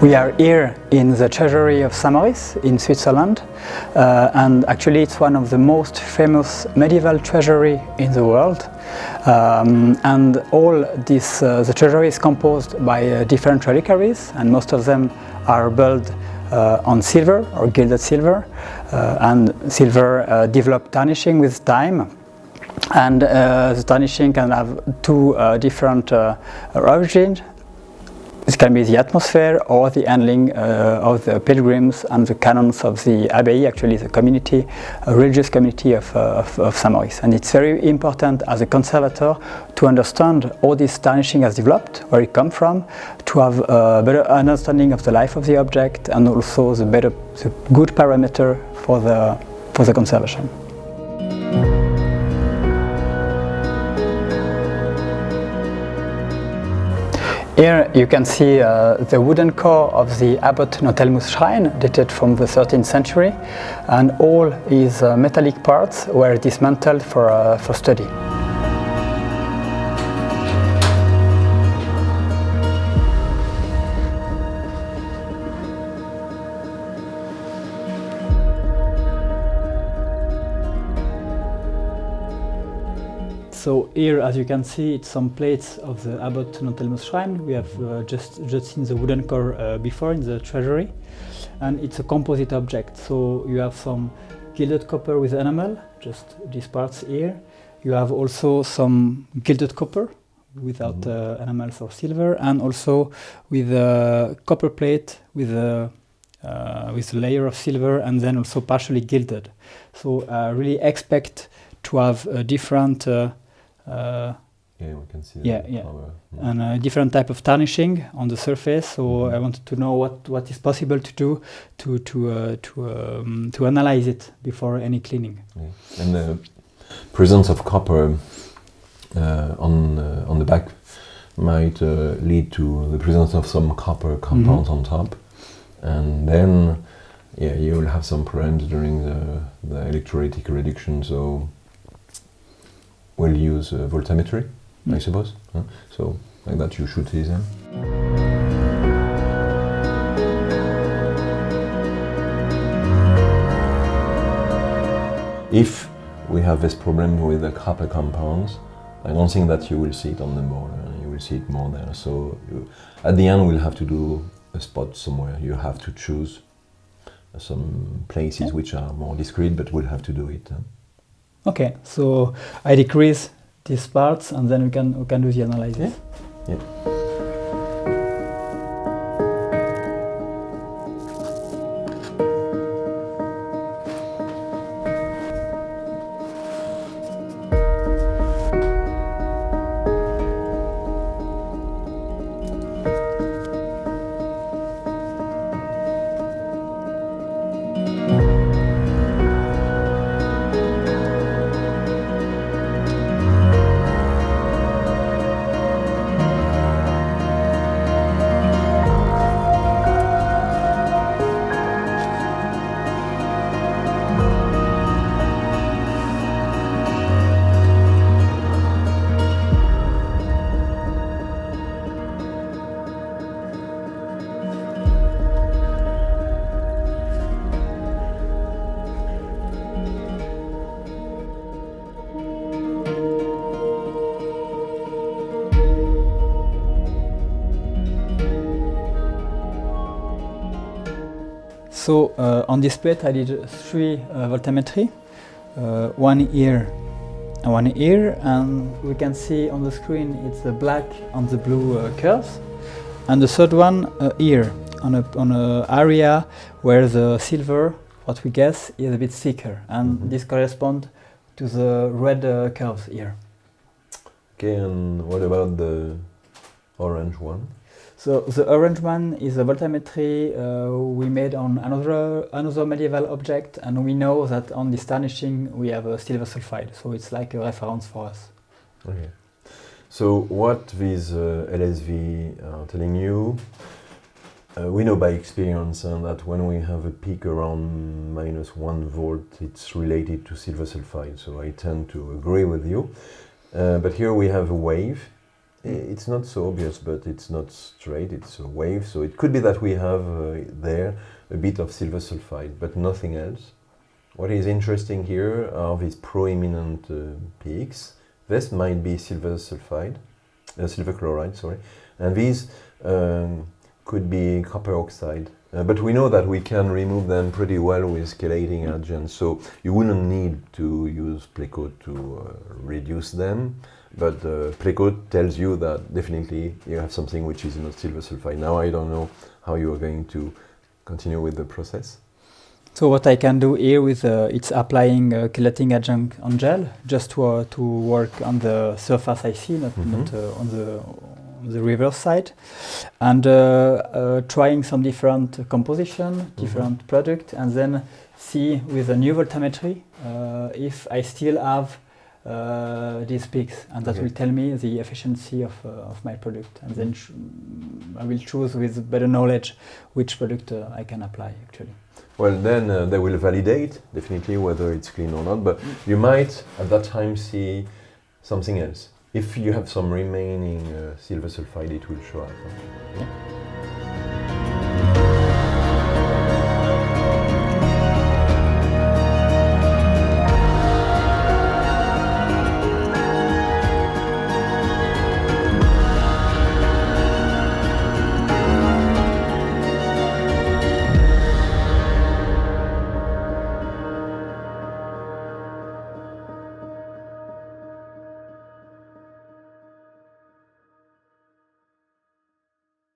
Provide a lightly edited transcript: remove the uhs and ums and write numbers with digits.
We are here in the Treasury of St Maurice in Switzerland, and actually it's one of the most famous medieval treasury in the world. And all this, the treasury is composed by different reliquaries, and most of them are built on silver or gilded silver, and silver developed tarnishing with time. And the tarnishing can have two different origins. This can be the atmosphere or the handling of the pilgrims and the canons of the Abbey, actually the community, a religious community of St Maurice. And it's very important as a conservator to understand how this tarnishing has developed, where it comes from, to have a better understanding of the life of the object and also the good parameter for the conservation. Here you can see the wooden core of the Abbot Untitled shrine, dated from the 13th century, and all his metallic parts were dismantled for study. So here, as you can see, it's some plates of the Abbot Untitled shrine. We have just seen the wooden core before in the treasury, and it's a composite object. So you have some gilded copper with enamel, just these parts here. You have also some gilded copper without enamels or silver, and also with a copper plate with a layer of silver, and then also partially gilded. So really expect to have a different yeah, we can see and a different type of tarnishing on the surface. So I wanted to know what is possible to do to analyze it before any cleaning. Yeah. And the presence of copper on the back might lead to the presence of some copper compounds on top, and then you will have some problems during the electrolytic reduction. So we'll use voltammetry, I suppose. So like that you should see them. If we have this problem with the copper compounds, I don't think that you will see it on the board. You will see it more there. So at the end we'll have to do a spot somewhere. You have to choose some places which are more discreet, but we'll have to do it. Okay, so I decrease these parts and then we can do the analysis. Yeah. So on this plate I did 3 voltammetry, one here and one here, and we can see on the screen it's the black and the blue curves, and the third one here on a area where the silver, what we guess, is a bit thicker, and this corresponds to the red curves here. Okay, and what about the orange one? So the orange one is a voltammetry we made on another medieval object, and we know that on this tarnishing we have a silver sulfide, so it's like a reference for us. Okay. So what these LSV are telling you, we know by experience that when we have a peak around -1 volt, it's related to silver sulfide, so I tend to agree with you. But here we have a wave, It's not so obvious, but it's not straight, it's a wave, so it could be that we have there a bit of silver sulfide, but nothing else. What is interesting here are these proeminent peaks. This might be silver sulfide, silver chloride, sorry, and these could be copper oxide. But we know that we can remove them pretty well with chelating agents, so you wouldn't need to use Pleco to reduce them. But Pleco tells you that definitely you have something which is not silver sulfide. Now I don't know how you are going to continue with the process. So what I can do here with it's applying chelating agent on gel just to work on the surface I see, not on the reverse side, and trying some different composition, different product, and then see with a new voltammetry if I still have these peaks, and that will tell me the efficiency of my product, and then I will choose with better knowledge which product I can apply actually. Well, then they will validate definitely whether it's clean or not, but you might at that time see something else. If you have some remaining silver sulfide, it will show up. Yeah.